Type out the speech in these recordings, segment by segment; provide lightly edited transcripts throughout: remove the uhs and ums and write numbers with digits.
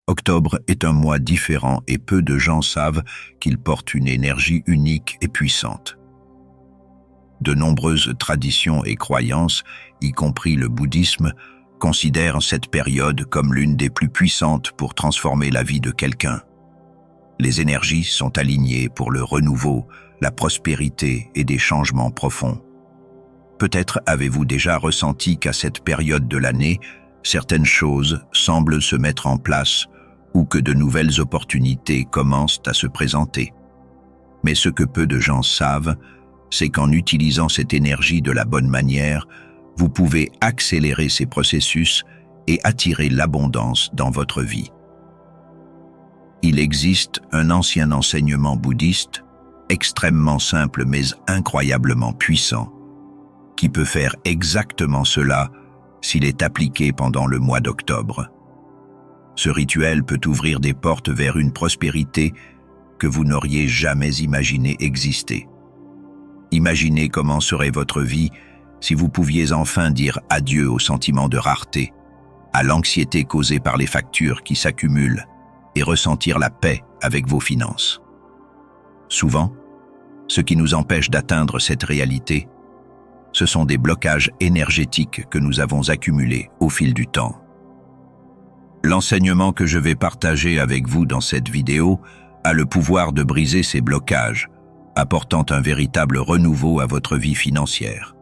Octobre est un mois différent et peu de gens savent qu'il porte une énergie unique et puissante. De nombreuses traditions et croyances, y compris le bouddhisme, considèrent cette période comme l'une des plus puissantes pour transformer la vie de quelqu'un. Les énergies sont alignées pour le renouveau, la prospérité et des changements profonds. Peut-être avez-vous déjà ressenti qu'à cette période de l'année, certaines choses semblent se mettre en place ou que de nouvelles opportunités commencent à se présenter. Mais ce que peu de gens savent, c'est qu'en utilisant cette énergie de la bonne manière, vous pouvez accélérer ces processus et attirer l'abondance dans votre vie. Il existe un ancien enseignement bouddhiste, extrêmement simple mais incroyablement puissant, qui peut faire exactement cela s'il est appliqué pendant le mois d'octobre. Ce rituel peut ouvrir des portes vers une prospérité que vous n'auriez jamais imaginé exister. Imaginez comment serait votre vie si vous pouviez enfin dire adieu au sentiment de rareté, à l'anxiété causée par les factures qui s'accumulent et ressentir la paix avec vos finances. Souvent, ce qui nous empêche d'atteindre cette réalité, ce sont des blocages énergétiques que nous avons accumulés au fil du temps. L'enseignement que je vais partager avec vous dans cette vidéo a le pouvoir de briser ces blocages, apportant un véritable renouveau à votre vie financière.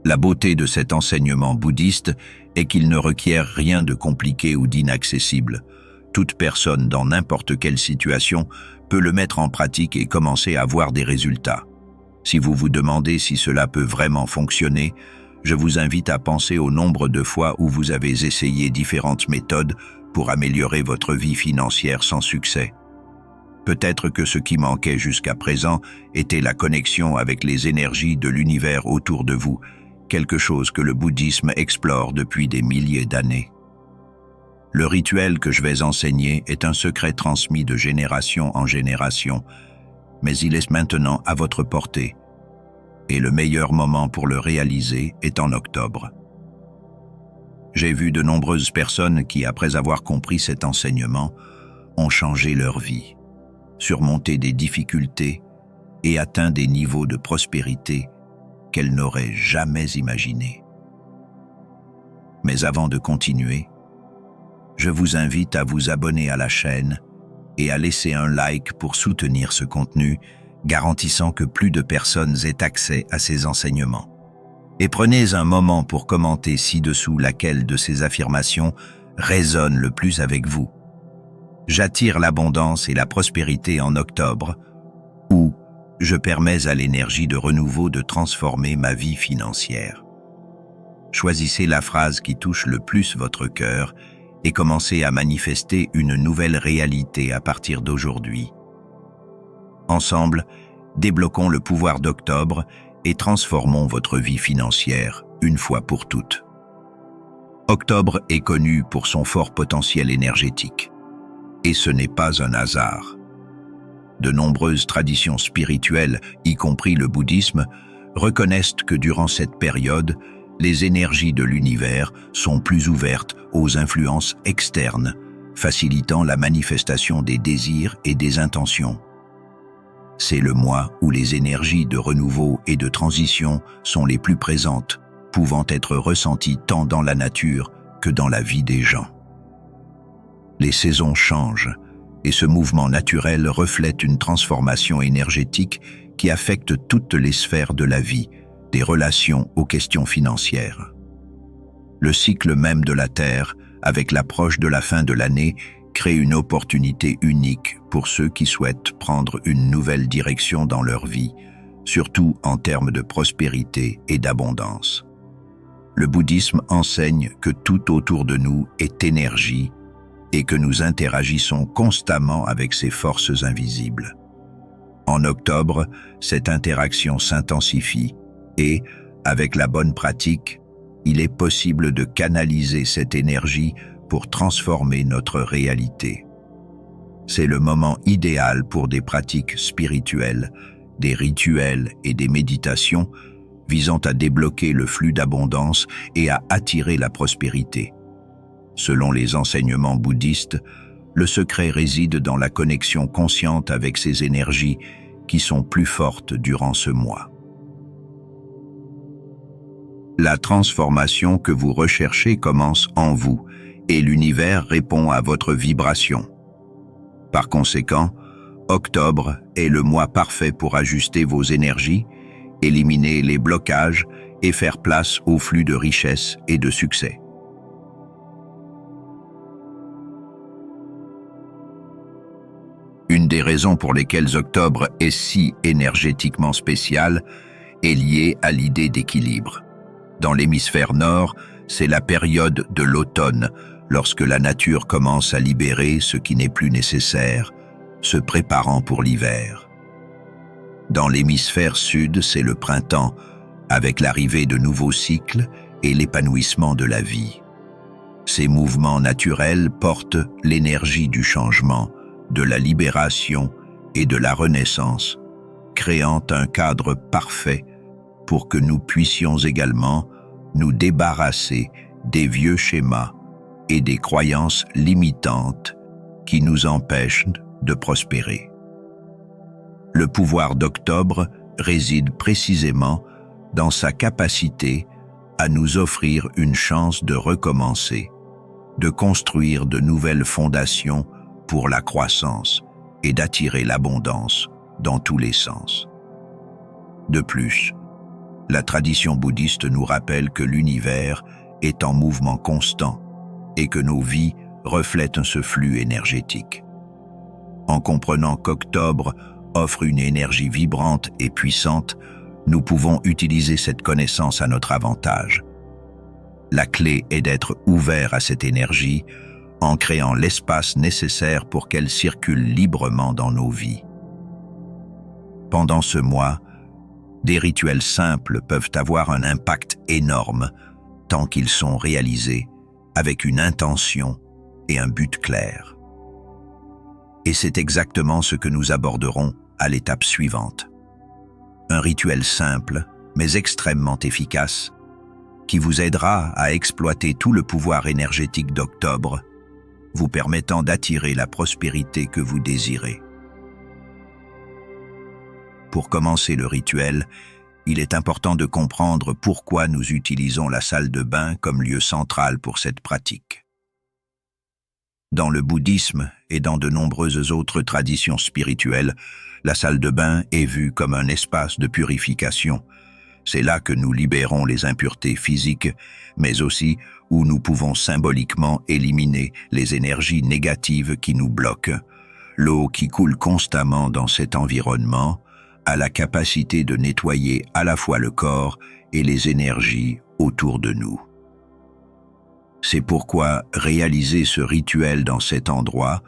La beauté de cet enseignement bouddhiste est qu'il ne requiert rien de compliqué ou d'inaccessible. Toute personne dans n'importe quelle situation peut le mettre en pratique et commencer à voir des résultats. Si vous vous demandez si cela peut vraiment fonctionner, je vous invite à penser au nombre de fois où vous avez essayé différentes méthodes pour améliorer votre vie financière sans succès. Peut-être que ce qui manquait jusqu'à présent était la connexion avec les énergies de l'univers autour de vous, quelque chose que le bouddhisme explore depuis des milliers d'années. Le rituel que je vais enseigner est un secret transmis de génération en génération, mais il est maintenant à votre portée, et le meilleur moment pour le réaliser est en octobre. J'ai vu de nombreuses personnes qui, après avoir compris cet enseignement, ont changé leur vie, surmonté des difficultés et atteint des niveaux de prospérité qu'elles n'auraient jamais imaginés. Mais avant de continuer, je vous invite à vous abonner à la chaîne et à laisser un like pour soutenir ce contenu, garantissant que plus de personnes aient accès à ces enseignements. Et prenez un moment pour commenter ci-dessous laquelle de ces affirmations résonne le plus avec vous. J'attire l'abondance et la prospérité en octobre, ou je permets à l'énergie de renouveau de transformer ma vie financière. Choisissez la phrase qui touche le plus votre cœur et commencez à manifester une nouvelle réalité à partir d'aujourd'hui. Ensemble, débloquons le pouvoir d'octobre et transformons votre vie financière une fois pour toutes. Octobre est connu pour son fort potentiel énergétique. Et ce n'est pas un hasard. De nombreuses traditions spirituelles, y compris le bouddhisme, reconnaissent que durant cette période, les énergies de l'univers sont plus ouvertes aux influences externes, facilitant la manifestation des désirs et des intentions. C'est le mois où les énergies de renouveau et de transition sont les plus présentes, pouvant être ressenties tant dans la nature que dans la vie des gens. Les saisons changent, et ce mouvement naturel reflète une transformation énergétique qui affecte toutes les sphères de la vie, des relations aux questions financières. Le cycle même de la Terre, avec l'approche de la fin de l'année, crée une opportunité unique pour ceux qui souhaitent prendre une nouvelle direction dans leur vie, surtout en termes de prospérité et d'abondance. Le bouddhisme enseigne que tout autour de nous est énergie et que nous interagissons constamment avec ces forces invisibles. En octobre, cette interaction s'intensifie et, avec la bonne pratique, il est possible de canaliser cette énergie pour transformer notre réalité. C'est le moment idéal pour des pratiques spirituelles, des rituels et des méditations visant à débloquer le flux d'abondance et à attirer la prospérité. Selon les enseignements bouddhistes, Le secret réside dans la connexion consciente avec ces énergies qui sont plus fortes durant ce mois. La transformation que vous recherchez commence en vous et l'univers répond à votre vibration. Par conséquent, octobre est le mois parfait pour ajuster vos énergies, éliminer les blocages et faire place au flux de richesse et de succès. Une des raisons pour lesquelles octobre est si énergétiquement spécial est liée à l'idée d'équilibre. Dans l'hémisphère nord, c'est la période de l'automne, lorsque la nature commence à libérer ce qui n'est plus nécessaire, se préparant pour l'hiver. Dans l'hémisphère sud, c'est le printemps, avec l'arrivée de nouveaux cycles et l'épanouissement de la vie. Ces mouvements naturels portent l'énergie du changement, de la libération et de la renaissance, créant un cadre parfait pour que nous puissions également nous débarrasser des vieux schémas et des croyances limitantes qui nous empêchent de prospérer. Le pouvoir d'octobre réside précisément dans sa capacité à nous offrir une chance de recommencer, de construire de nouvelles fondations pour la croissance et d'attirer l'abondance dans tous les sens. De plus, la tradition bouddhiste nous rappelle que l'univers est en mouvement constant et que nos vies reflètent ce flux énergétique. En comprenant qu'octobre offre une énergie vibrante et puissante, nous pouvons utiliser cette connaissance à notre avantage. La clé est d'être ouvert à cette énergie en créant l'espace nécessaire pour qu'elle circule librement dans nos vies. Pendant ce mois, des rituels simples peuvent avoir un impact énorme tant qu'ils sont réalisés avec une intention et un but clair. Et c'est exactement ce que nous aborderons à l'étape suivante. Un rituel simple, mais extrêmement efficace, qui vous aidera à exploiter tout le pouvoir énergétique d'octobre, vous permettant d'attirer la prospérité que vous désirez. Pour commencer le rituel, il est important de comprendre pourquoi nous utilisons la salle de bain comme lieu central pour cette pratique. Dans le bouddhisme et dans de nombreuses autres traditions spirituelles, la salle de bain est vue comme un espace de purification. C'est là que nous libérons les impuretés physiques, mais aussi où nous pouvons symboliquement éliminer les énergies négatives qui nous bloquent. L'eau qui coule constamment dans cet environnement a la capacité de nettoyer à la fois le corps et les énergies autour de nous. C'est pourquoi réaliser ce rituel dans cet endroit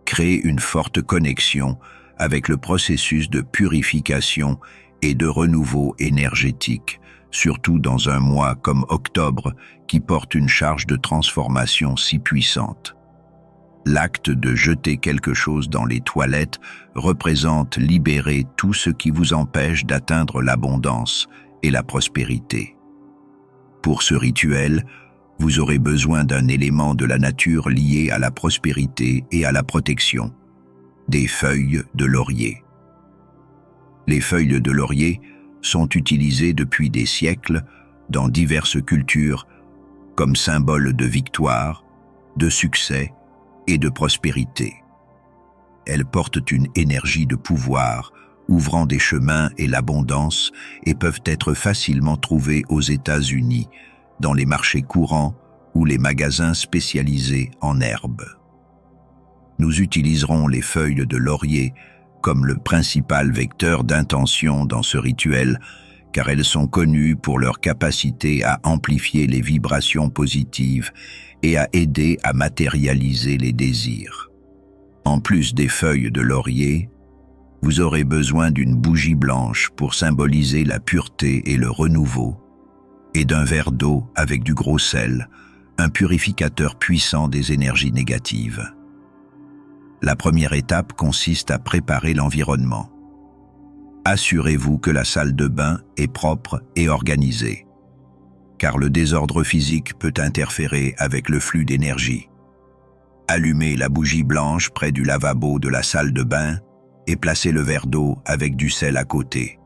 crée une forte connexion avec le processus de purification et de renouveau énergétique, surtout dans un mois comme octobre qui porte une charge de transformation si puissante. L'acte de jeter quelque chose dans les toilettes représente libérer tout ce qui vous empêche d'atteindre l'abondance et la prospérité. Pour ce rituel, vous aurez besoin d'un élément de la nature lié à la prospérité et à la protection, des feuilles de laurier. Les feuilles de laurier sont utilisées depuis des siècles dans diverses cultures comme symbole de victoire, de succès et de prospérité. Elles portent une énergie de pouvoir, ouvrant des chemins et l'abondance et peuvent être facilement trouvées aux États-Unis, dans les marchés courants ou les magasins spécialisés en herbes. Nous utiliserons les feuilles de laurier comme le principal vecteur d'intention dans ce rituel, car elles sont connues pour leur capacité à amplifier les vibrations positives et à aider à matérialiser les désirs. En plus des feuilles de laurier, vous aurez besoin d'une bougie blanche pour symboliser la pureté et le renouveau, et d'un verre d'eau avec du gros sel, un purificateur puissant des énergies négatives. La première étape consiste à préparer l'environnement. Assurez-vous que la salle de bain est propre et organisée, car le désordre physique peut interférer avec le flux d'énergie. Allumez la bougie blanche près du lavabo de la salle de bain et placez le verre d'eau avec du sel à côté.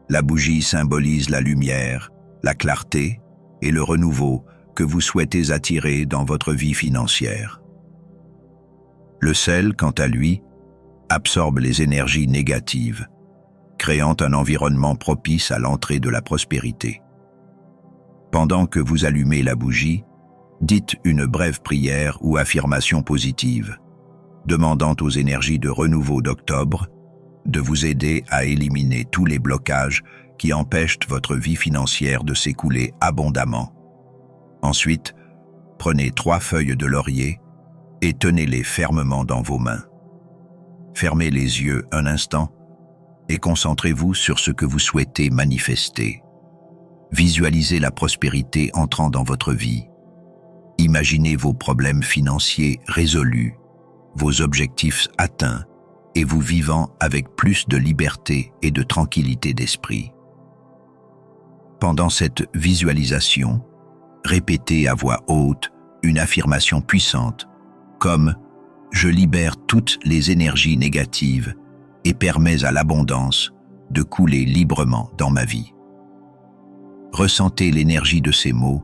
La bougie symbolise la lumière, la clarté et le renouveau que vous souhaitez attirer dans votre vie financière. Le sel, quant à lui, absorbe les énergies négatives, créant un environnement propice à l'entrée de la prospérité. Pendant que vous allumez la bougie, dites une brève prière ou affirmation positive, demandant aux énergies de renouveau d'octobre de vous aider à éliminer tous les blocages qui empêchent votre vie financière de s'écouler abondamment. Ensuite, prenez 3 feuilles de laurier et tenez-les fermement dans vos mains. Fermez les yeux un instant et concentrez-vous sur ce que vous souhaitez manifester. Visualisez la prospérité entrant dans votre vie. Imaginez vos problèmes financiers résolus, vos objectifs atteints et vous vivant avec plus de liberté et de tranquillité d'esprit. Pendant cette visualisation, répétez à voix haute une affirmation puissante, comme « Je libère toutes les énergies négatives et permets à l'abondance de couler librement dans ma vie ». Ressentez l'énergie de ces mots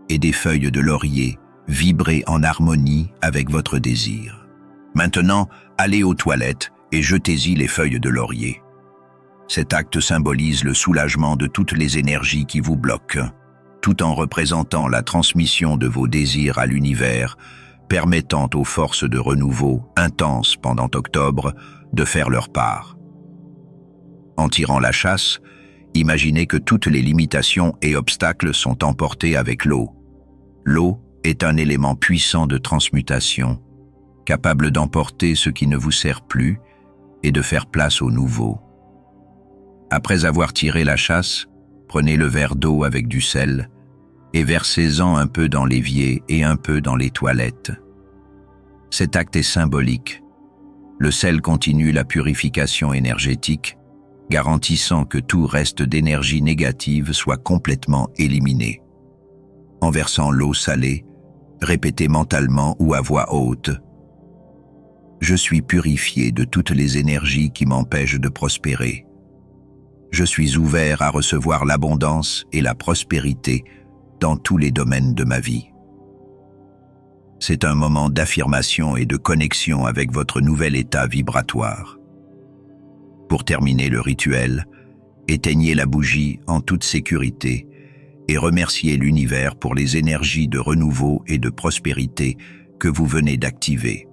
et des feuilles de laurier vibrer en harmonie avec votre désir. Maintenant, allez aux toilettes et jetez-y les feuilles de laurier. Cet acte symbolise le soulagement de toutes les énergies qui vous bloquent, tout en représentant la transmission de vos désirs à l'univers, permettant aux forces de renouveau intenses pendant octobre de faire leur part. En tirant la chasse, imaginez que toutes les limitations et obstacles sont emportés avec l'eau. L'eau est un élément puissant de transmutation, capable d'emporter ce qui ne vous sert plus et de faire place au nouveau. Après avoir tiré la chasse, prenez le verre d'eau avec du sel et versez-en un peu dans l'évier et un peu dans les toilettes. Cet acte est symbolique. Le sel continue la purification énergétique, garantissant que tout reste d'énergie négative soit complètement éliminé. En versant l'eau salée, répétez mentalement ou à voix haute « Je suis purifié de toutes les énergies qui m'empêchent de prospérer. Je suis ouvert à recevoir l'abondance et la prospérité dans tous les domaines de ma vie. » C'est un moment d'affirmation et de connexion avec votre nouvel état vibratoire. Pour terminer le rituel, éteignez la bougie en toute sécurité et remerciez l'univers pour les énergies de renouveau et de prospérité que vous venez d'activer.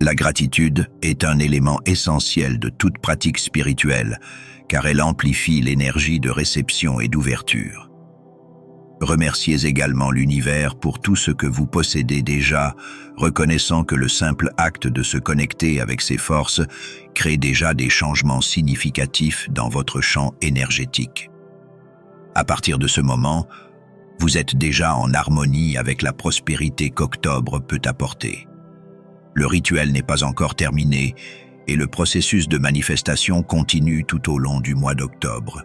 La gratitude est un élément essentiel de toute pratique spirituelle, car elle amplifie l'énergie de réception et d'ouverture. Remerciez également l'univers pour tout ce que vous possédez déjà, reconnaissant que le simple acte de se connecter avec ses forces crée déjà des changements significatifs dans votre champ énergétique. À partir de ce moment, vous êtes déjà en harmonie avec la prospérité qu'octobre peut apporter. Le rituel n'est pas encore terminé et le processus de manifestation continue tout au long du mois d'octobre.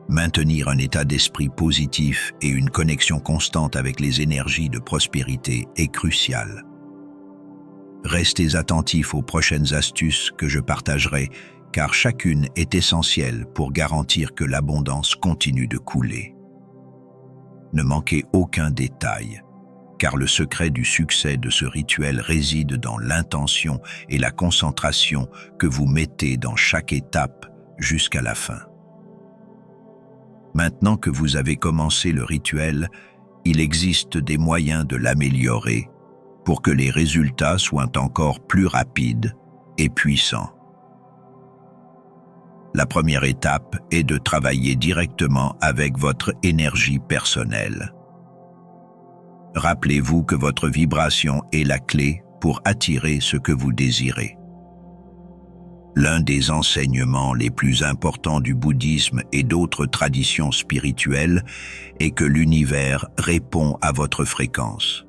Maintenir un état d'esprit positif et une connexion constante avec les énergies de prospérité est crucial. Restez attentifs aux prochaines astuces que je partagerai, car chacune est essentielle pour garantir que l'abondance continue de couler. Ne manquez aucun détail, car le secret du succès de ce rituel réside dans l'intention et la concentration que vous mettez dans chaque étape jusqu'à la fin. Maintenant que vous avez commencé le rituel, il existe des moyens de l'améliorer pour que les résultats soient encore plus rapides et puissants. La première étape est de travailler directement avec votre énergie personnelle. Rappelez-vous que votre vibration est la clé pour attirer ce que vous désirez. L'un des enseignements les plus importants du bouddhisme et d'autres traditions spirituelles est que l'univers répond à votre fréquence.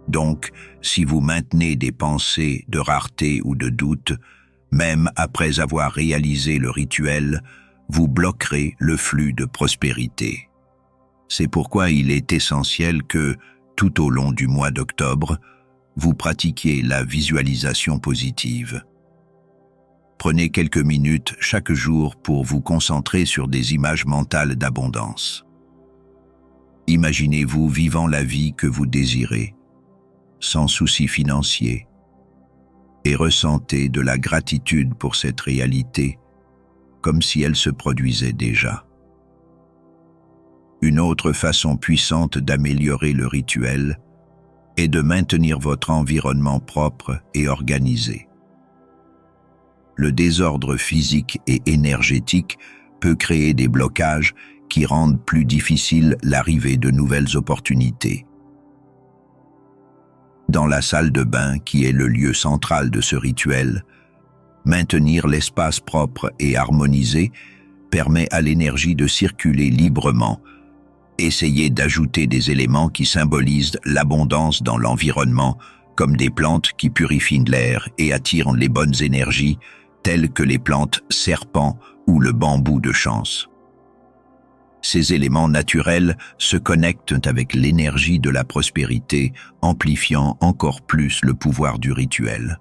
Donc, si vous maintenez des pensées de rareté ou de doute, même après avoir réalisé le rituel, vous bloquerez le flux de prospérité. C'est pourquoi il est essentiel que, tout au long du mois d'octobre, vous pratiquiez la visualisation positive. Prenez quelques minutes chaque jour pour vous concentrer sur des images mentales d'abondance. Imaginez-vous vivant la vie que vous désirez, sans soucis financiers, et ressentez de la gratitude pour cette réalité, comme si elle se produisait déjà. Une autre façon puissante d'améliorer le rituel est de maintenir votre environnement propre et organisé. Le désordre physique et énergétique peut créer des blocages qui rendent plus difficile l'arrivée de nouvelles opportunités. Dans la salle de bain, qui est le lieu central de ce rituel, maintenir l'espace propre et harmonisé permet à l'énergie de circuler librement. Essayez d'ajouter des éléments qui symbolisent l'abondance dans l'environnement, comme des plantes qui purifient l'air et attirent les bonnes énergies, telles que les plantes serpents ou le bambou de chance. Ces éléments naturels se connectent avec l'énergie de la prospérité, amplifiant encore plus le pouvoir du rituel.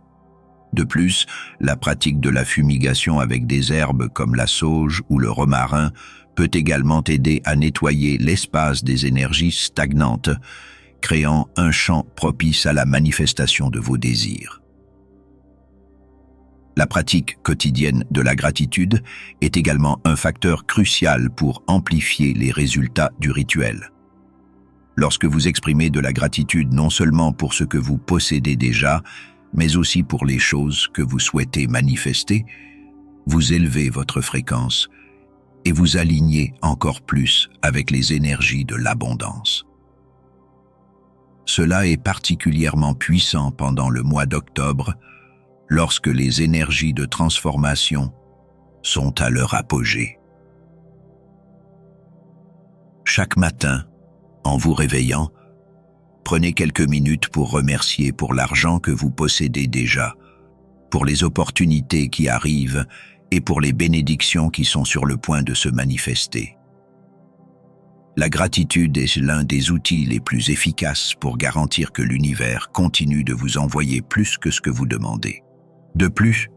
De plus, la pratique de la fumigation avec des herbes comme la sauge ou le romarin peut également aider à nettoyer l'espace des énergies stagnantes, créant un champ propice à la manifestation de vos désirs. La pratique quotidienne de la gratitude est également un facteur crucial pour amplifier les résultats du rituel. Lorsque vous exprimez de la gratitude non seulement pour ce que vous possédez déjà, mais aussi pour les choses que vous souhaitez manifester, vous élevez votre fréquence et vous alignez encore plus avec les énergies de l'abondance. Cela est particulièrement puissant pendant le mois d'octobre, lorsque les énergies de transformation sont à leur apogée. Chaque matin, en vous réveillant, prenez quelques minutes pour remercier pour l'argent que vous possédez déjà, pour les opportunités qui arrivent et pour les bénédictions qui sont sur le point de se manifester. La gratitude est l'un des outils les plus efficaces pour garantir que l'univers continue de vous envoyer plus que ce que vous demandez. De plus,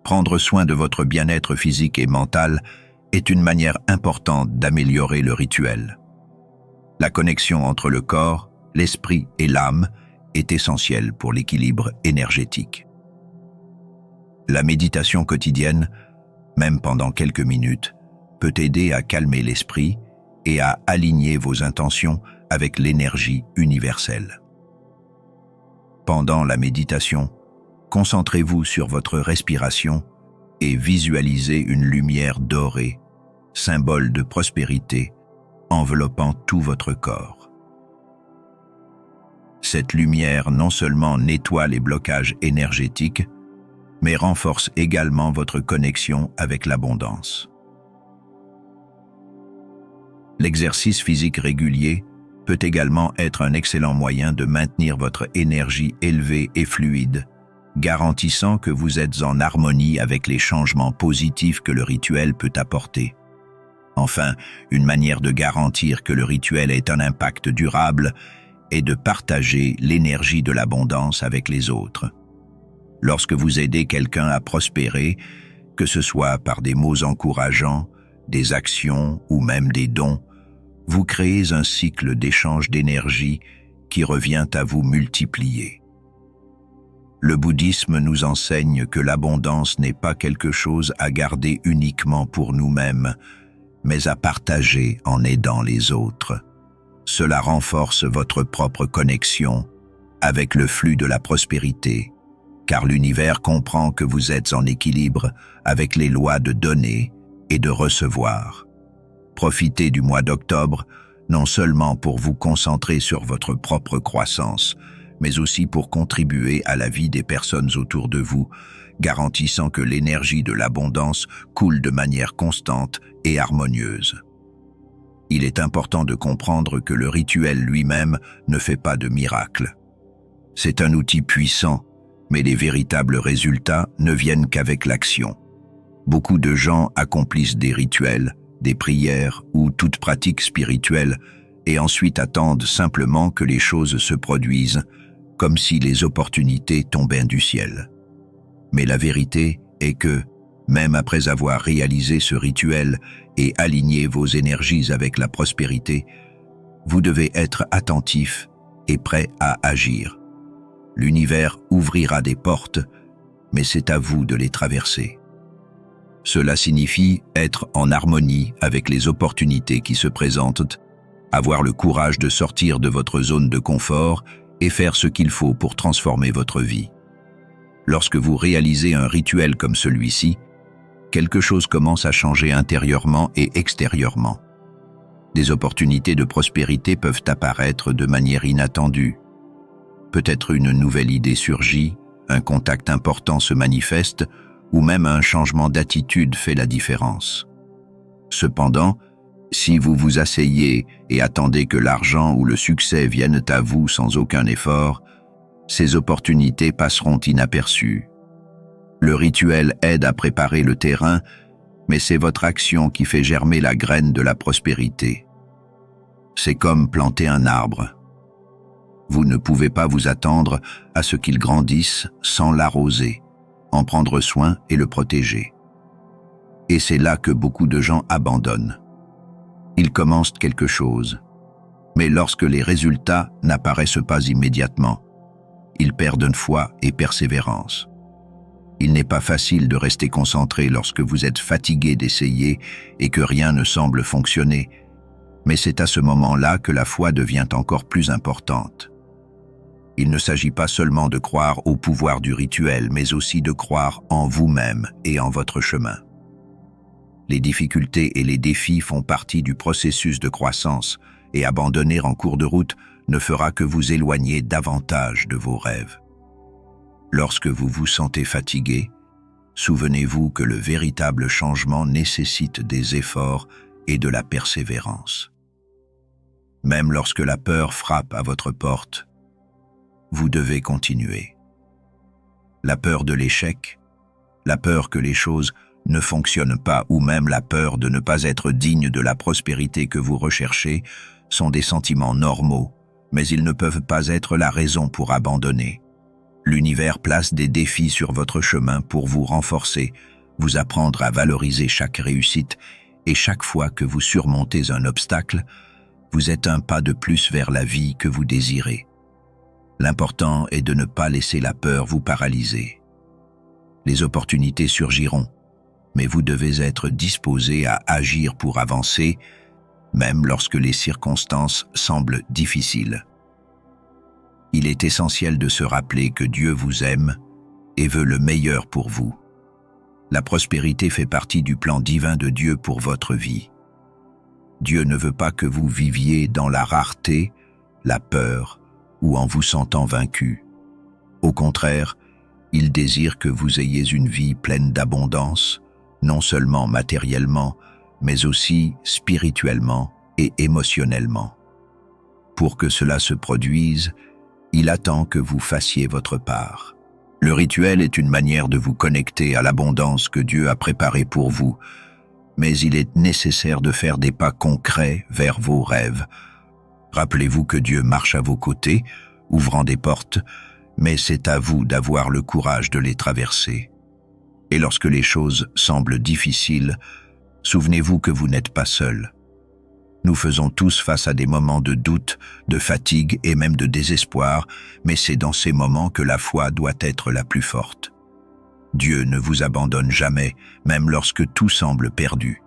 prendre soin de votre bien-être physique et mental est une manière importante d'améliorer le rituel. La connexion entre le corps, l'esprit et l'âme est essentielle pour l'équilibre énergétique. La méditation quotidienne, même pendant quelques minutes, peut aider à calmer l'esprit et à aligner vos intentions avec l'énergie universelle. Pendant la méditation, concentrez-vous sur votre respiration et visualisez une lumière dorée, symbole de prospérité, enveloppant tout votre corps. Cette lumière non seulement nettoie les blocages énergétiques, mais renforce également votre connexion avec l'abondance. L'exercice physique régulier peut également être un excellent moyen de maintenir votre énergie élevée et fluide, garantissant que vous êtes en harmonie avec les changements positifs que le rituel peut apporter. Enfin, une manière de garantir que le rituel ait un impact durable est de partager l'énergie de l'abondance avec les autres. Lorsque vous aidez quelqu'un à prospérer, que ce soit par des mots encourageants, des actions ou même des dons, vous créez un cycle d'échange d'énergie qui revient à vous multiplier. Le bouddhisme nous enseigne que l'abondance n'est pas quelque chose à garder uniquement pour nous-mêmes, mais à partager en aidant les autres. Cela renforce votre propre connexion avec le flux de la prospérité, car l'univers comprend que vous êtes en équilibre avec les lois de donner et de recevoir. Profitez du mois d'octobre, non seulement pour vous concentrer sur votre propre croissance, mais aussi pour contribuer à la vie des personnes autour de vous, garantissant que l'énergie de l'abondance coule de manière constante et harmonieuse. Il est important de comprendre que le rituel lui-même ne fait pas de miracle. C'est un outil puissant, mais les véritables résultats ne viennent qu'avec l'action. Beaucoup de gens accomplissent des rituels, des prières ou toute pratique spirituelle, et ensuite attendent simplement que les choses se produisent, comme si les opportunités tombaient du ciel. Mais la vérité est que, même après avoir réalisé ce rituel et aligné vos énergies avec la prospérité, vous devez être attentif et prêt à agir. L'univers ouvrira des portes, mais c'est à vous de les traverser. Cela signifie être en harmonie avec les opportunités qui se présentent, avoir le courage de sortir de votre zone de confort et faire ce qu'il faut pour transformer votre vie. Lorsque vous réalisez un rituel comme celui-ci, quelque chose commence à changer intérieurement et extérieurement. Des opportunités de prospérité peuvent apparaître de manière inattendue. Peut-être une nouvelle idée surgit, un contact important se manifeste, ou même un changement d'attitude fait la différence. Cependant, si vous vous asseyez et attendez que l'argent ou le succès viennent à vous sans aucun effort, ces opportunités passeront inaperçues. Le rituel aide à préparer le terrain, mais c'est votre action qui fait germer la graine de la prospérité. C'est comme planter un arbre. Vous ne pouvez pas vous attendre à ce qu'il grandisse sans l'arroser, en prendre soin et le protéger. Et c'est là que beaucoup de gens abandonnent. Ils commencent quelque chose, mais lorsque les résultats n'apparaissent pas immédiatement, ils perdent foi et persévérance. Il n'est pas facile de rester concentré lorsque vous êtes fatigué d'essayer et que rien ne semble fonctionner, mais c'est à ce moment-là que la foi devient encore plus importante. Il ne s'agit pas seulement de croire au pouvoir du rituel, mais aussi de croire en vous-même et en votre chemin. Les difficultés et les défis font partie du processus de croissance, et abandonner en cours de route ne fera que vous éloigner davantage de vos rêves. Lorsque vous vous sentez fatigué, souvenez-vous que le véritable changement nécessite des efforts et de la persévérance. Même lorsque la peur frappe à votre porte, vous devez continuer. La peur de l'échec, la peur que les choses ne fonctionnent pas ou même la peur de ne pas être digne de la prospérité que vous recherchez sont des sentiments normaux, mais ils ne peuvent pas être la raison pour abandonner. L'univers place des défis sur votre chemin pour vous renforcer, vous apprendre à valoriser chaque réussite, et chaque fois que vous surmontez un obstacle, vous êtes un pas de plus vers la vie que vous désirez. L'important est de ne pas laisser la peur vous paralyser. Les opportunités surgiront, mais vous devez être disposé à agir pour avancer, même lorsque les circonstances semblent difficiles. Il est essentiel de se rappeler que Dieu vous aime et veut le meilleur pour vous. La prospérité fait partie du plan divin de Dieu pour votre vie. Dieu ne veut pas que vous viviez dans la rareté, la peur ou en vous sentant vaincu. Au contraire, il désire que vous ayez une vie pleine d'abondance, non seulement matériellement, mais aussi spirituellement et émotionnellement. Pour que cela se produise, il attend que vous fassiez votre part. Le rituel est une manière de vous connecter à l'abondance que Dieu a préparée pour vous, mais il est nécessaire de faire des pas concrets vers vos rêves. Rappelez-vous que Dieu marche à vos côtés, ouvrant des portes, mais c'est à vous d'avoir le courage de les traverser. Et lorsque les choses semblent difficiles, souvenez-vous que vous n'êtes pas seul. Nous faisons tous face à des moments de doute, de fatigue et même de désespoir, mais c'est dans ces moments que la foi doit être la plus forte. Dieu ne vous abandonne jamais, même lorsque tout semble perdu.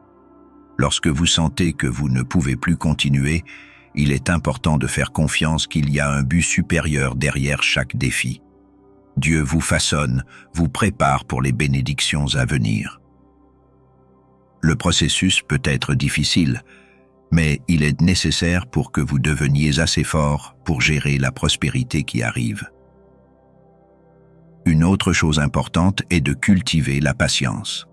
Lorsque vous sentez que vous ne pouvez plus continuer, il est important de faire confiance qu'il y a un but supérieur derrière chaque défi. Dieu vous façonne, vous prépare pour les bénédictions à venir. Le processus peut être difficile, mais il est nécessaire pour que vous deveniez assez fort pour gérer la prospérité qui arrive. Une autre chose importante est de cultiver la patience.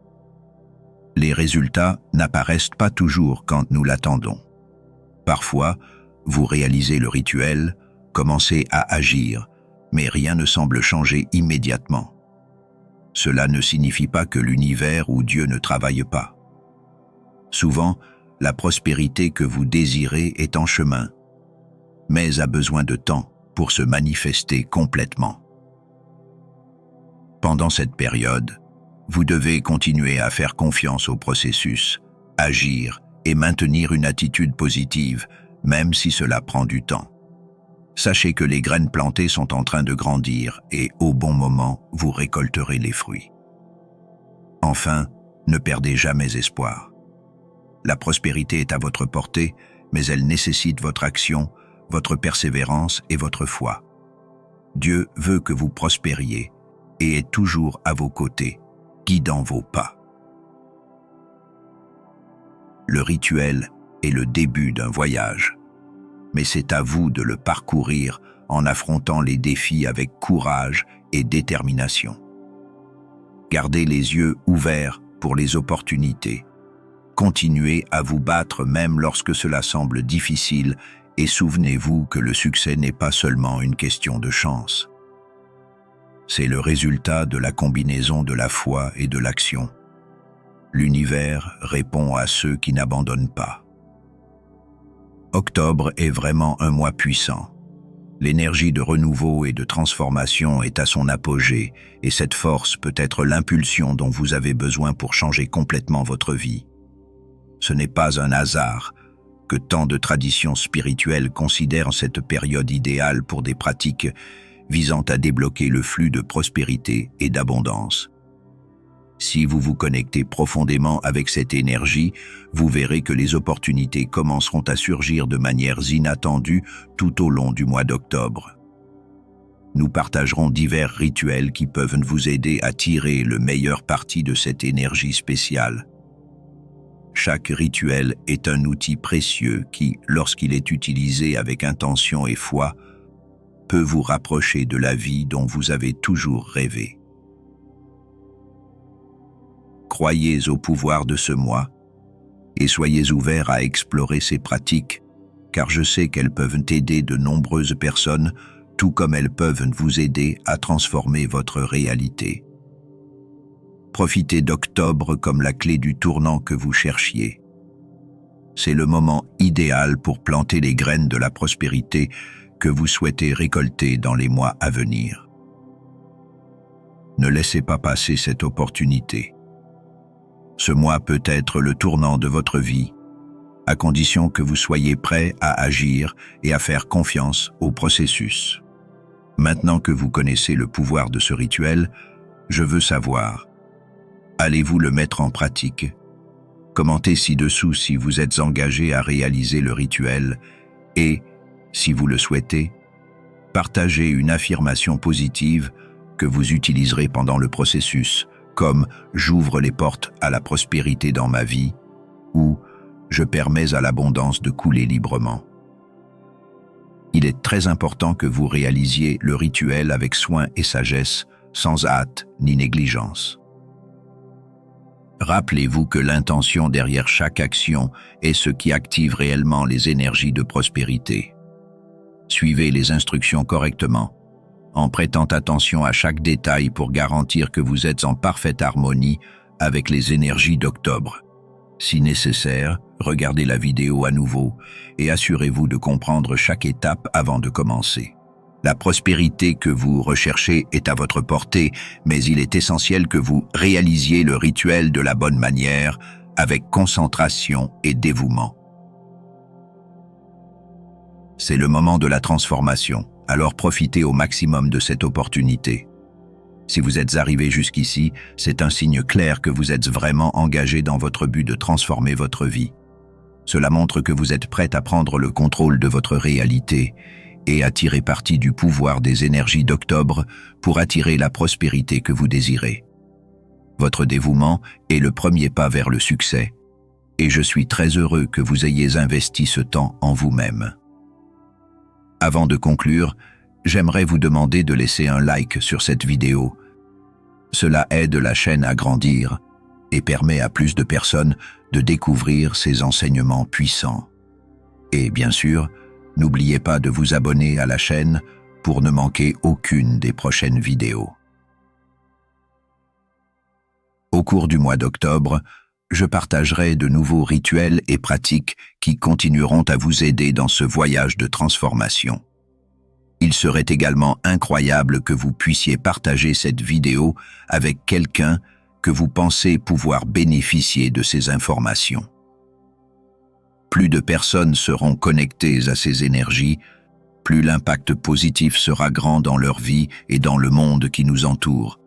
Les résultats n'apparaissent pas toujours quand nous l'attendons. Parfois, vous réalisez le rituel, commencez à agir, mais rien ne semble changer immédiatement. Cela ne signifie pas que l'univers ou Dieu ne travaille pas. Souvent, La prospérité que vous désirez est en chemin, mais a besoin de temps pour se manifester complètement. Pendant cette période, vous devez continuer à faire confiance au processus, agir et maintenir une attitude positive, même si cela prend du temps. Sachez que les graines plantées sont en train de grandir et, au bon moment, vous récolterez les fruits. Enfin, ne perdez jamais espoir. La prospérité est à votre portée, mais elle nécessite votre action, votre persévérance et votre foi. Dieu veut que vous prospériez et est toujours à vos côtés, guidant vos pas. Le rituel est le début d'un voyage, mais c'est à vous de le parcourir en affrontant les défis avec courage et détermination. Gardez les yeux ouverts pour les opportunités. Continuez à vous battre même lorsque cela semble difficile et souvenez-vous que le succès n'est pas seulement une question de chance. C'est le résultat de la combinaison de la foi et de l'action. L'univers répond à ceux qui n'abandonnent pas. Octobre est vraiment un mois puissant. L'énergie de renouveau et de transformation est à son apogée et cette force peut être l'impulsion dont vous avez besoin pour changer complètement votre vie. Ce n'est pas un hasard que tant de traditions spirituelles considèrent cette période idéale pour des pratiques visant à débloquer le flux de prospérité et d'abondance. Si vous vous connectez profondément avec cette énergie, vous verrez que les opportunités commenceront à surgir de manières inattendues tout au long du mois d'octobre. Nous partagerons divers rituels qui peuvent vous aider à tirer le meilleur parti de cette énergie spéciale. Chaque rituel est un outil précieux qui, lorsqu'il est utilisé avec intention et foi, peut vous rapprocher de la vie dont vous avez toujours rêvé. Croyez au pouvoir de ce mois et soyez ouverts à explorer ces pratiques, car je sais qu'elles peuvent aider de nombreuses personnes, tout comme elles peuvent vous aider à transformer votre réalité. Profitez d'octobre comme la clé du tournant que vous cherchiez. C'est le moment idéal pour planter les graines de la prospérité que vous souhaitez récolter dans les mois à venir. Ne laissez pas passer cette opportunité. Ce mois peut être le tournant de votre vie, à condition que vous soyez prêt à agir et à faire confiance au processus. Maintenant que vous connaissez le pouvoir de ce rituel, je veux savoir, allez-vous le mettre en pratique? Commentez ci-dessous si vous êtes engagé à réaliser le rituel et, si vous le souhaitez, partagez une affirmation positive que vous utiliserez pendant le processus, comme « J'ouvre les portes à la prospérité dans ma vie » ou « Je permets à l'abondance de couler librement ». Il est très important que vous réalisiez le rituel avec soin et sagesse, sans hâte ni négligence. Rappelez-vous que l'intention derrière chaque action est ce qui active réellement les énergies de prospérité. Suivez les instructions correctement, en prêtant attention à chaque détail pour garantir que vous êtes en parfaite harmonie avec les énergies d'octobre. Si nécessaire, regardez la vidéo à nouveau et assurez-vous de comprendre chaque étape avant de commencer. La prospérité que vous recherchez est à votre portée, mais il est essentiel que vous réalisiez le rituel de la bonne manière, avec concentration et dévouement. C'est le moment de la transformation, alors profitez au maximum de cette opportunité. Si vous êtes arrivé jusqu'ici, c'est un signe clair que vous êtes vraiment engagé dans votre but de transformer votre vie. Cela montre que vous êtes prêt à prendre le contrôle de votre réalité et à tirer parti du pouvoir des énergies d'octobre pour attirer la prospérité que vous désirez. Votre dévouement est le premier pas vers le succès, et je suis très heureux que vous ayez investi ce temps en vous-même. Avant de conclure, j'aimerais vous demander de laisser un like sur cette vidéo. Cela aide la chaîne à grandir et permet à plus de personnes de découvrir ces enseignements puissants. Et bien sûr, n'oubliez pas de vous abonner à la chaîne pour ne manquer aucune des prochaines vidéos. Au cours du mois d'octobre, je partagerai de nouveaux rituels et pratiques qui continueront à vous aider dans ce voyage de transformation. Il serait également incroyable que vous puissiez partager cette vidéo avec quelqu'un que vous pensez pouvoir bénéficier de ces informations. Plus de personnes seront connectées à ces énergies, plus l'impact positif sera grand dans leur vie et dans le monde qui nous entoure.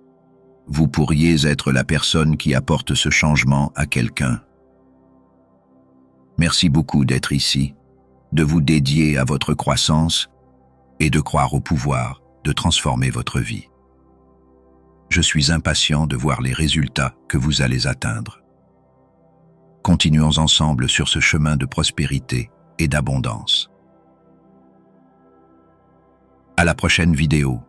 Vous pourriez être la personne qui apporte ce changement à quelqu'un. Merci beaucoup d'être ici, de vous dédier à votre croissance et de croire au pouvoir de transformer votre vie. Je suis impatient de voir les résultats que vous allez atteindre. Continuons ensemble sur ce chemin de prospérité et d'abondance. À la prochaine vidéo.